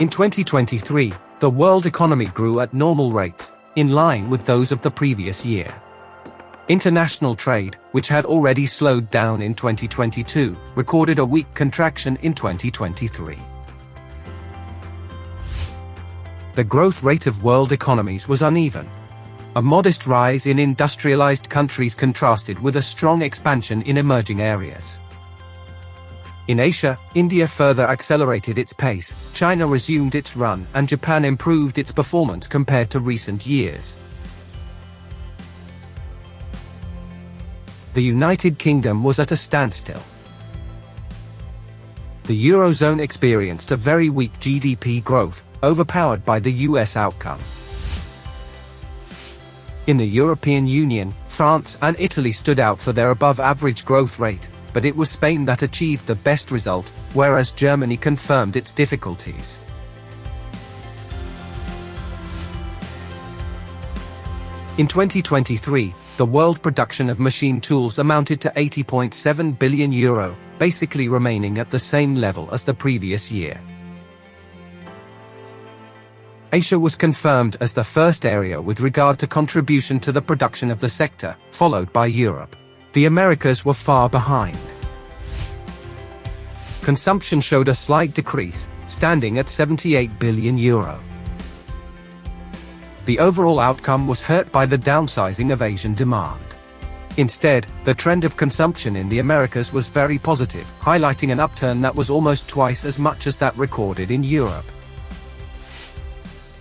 In 2023, the world economy grew at normal rates, in line with those of the previous year. International trade, which had already slowed down in 2022, recorded a weak contraction in 2023. The growth rate of world economies was uneven. A modest rise in industrialized countries contrasted with a strong expansion in emerging areas. In Asia, India further accelerated its pace, China resumed its run, and Japan improved its performance compared to recent years. The United Kingdom was at a standstill. The Eurozone experienced a very weak GDP growth, overpowered by the US outcome. In the European Union, France and Italy stood out for their above-average growth rate, but it was Spain that achieved the best result, whereas Germany confirmed its difficulties. In 2023, the world production of machine tools amounted to €80.7 billion, basically remaining at the same level as the previous year. Asia was confirmed as the first area with regard to contribution to the production of the sector, followed by Europe. The Americas were far behind. Consumption showed a slight decrease, standing at €78 billion. The overall outcome was hurt by the downsizing of Asian demand. Instead, the trend of consumption in the Americas was very positive, highlighting an upturn that was almost twice as much as that recorded in Europe.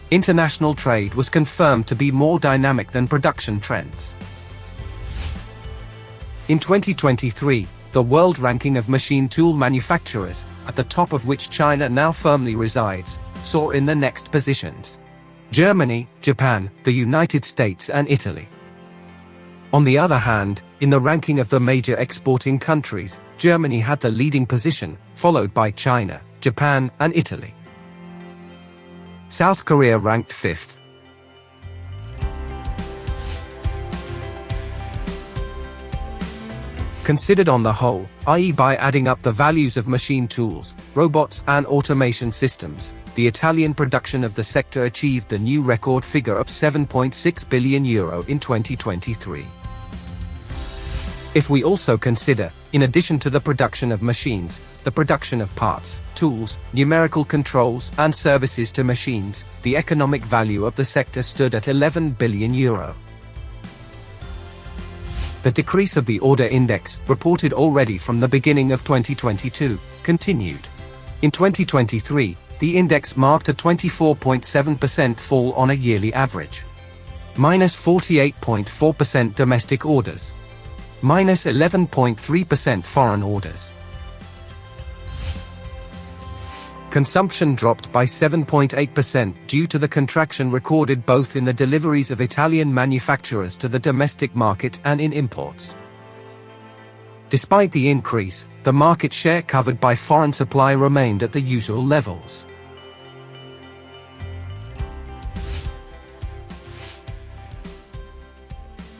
International trade was confirmed to be more dynamic than production trends. In 2023, the world ranking of machine tool manufacturers, at the top of which China now firmly resides, saw in the next positions Germany, Japan, the United States and Italy. On the other hand, in the ranking of the major exporting countries, Germany had the leading position, followed by China, Japan and Italy. South Korea ranked 5th. Considered on the whole, i.e. by adding up the values of machine tools, robots and automation systems, the Italian production of the sector achieved the new record figure of €7.6 billion in 2023. If we also consider, in addition to the production of machines, the production of parts, tools, numerical controls and services to machines, the economic value of the sector stood at €11 billion. The decrease of the order index, reported already from the beginning of 2022, continued. In 2023, the index marked a 24.7% fall on a yearly average. Minus 48.4% domestic orders. Minus 11.3% foreign orders. Consumption dropped by 7.8% due to the contraction recorded both in the deliveries of Italian manufacturers to the domestic market and in imports. Despite the increase, the market share covered by foreign supply remained at the usual levels.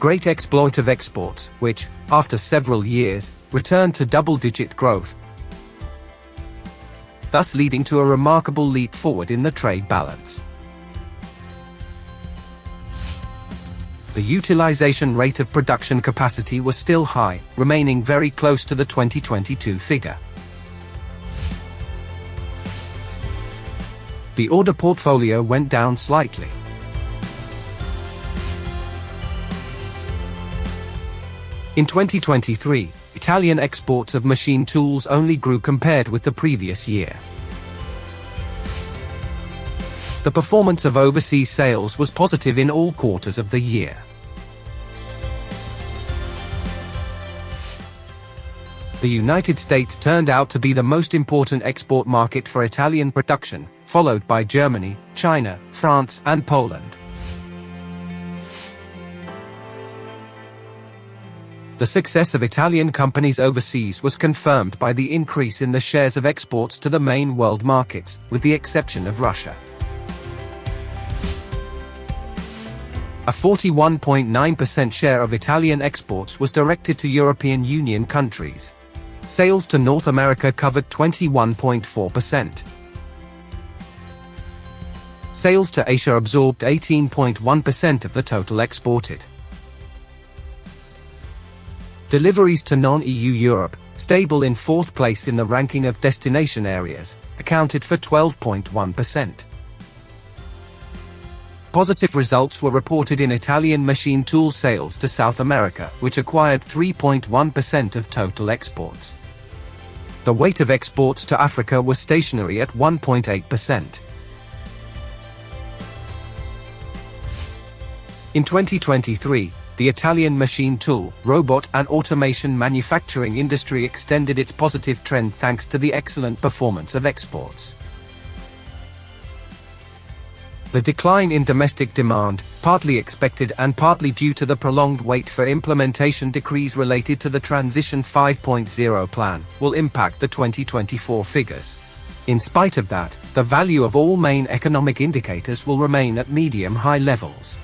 Great exploit of exports, which, after several years, returned to double-digit growth, thus leading to a remarkable leap forward in the trade balance. The utilization rate of production capacity was still high, remaining very close to the 2022 figure. The order portfolio went down slightly. In 2023, Italian exports of machine tools only grew compared with the previous year. The performance of overseas sales was positive in all quarters of the year. The United States turned out to be the most important export market for Italian production, followed by Germany, China, France and Poland. The success of Italian companies overseas was confirmed by the increase in the shares of exports to the main world markets, with the exception of Russia. A 41.9% share of Italian exports was directed to European Union countries. Sales to North America covered 21.4%. Sales to Asia absorbed 18.1% of the total exported. Deliveries to non-EU Europe, stable in fourth place in the ranking of destination areas, accounted for 12.1%. Positive results were reported in Italian machine tool sales to South America, which acquired 3.1% of total exports. The weight of exports to Africa was stationary at 1.8%. In 2023, the Italian machine tool, robot and automation manufacturing industry extended its positive trend thanks to the excellent performance of exports. The decline in domestic demand, partly expected and partly due to the prolonged wait for implementation decrees related to the Transition 5.0 plan, will impact the 2024 figures. In spite of that, the value of all main economic indicators will remain at medium-high levels.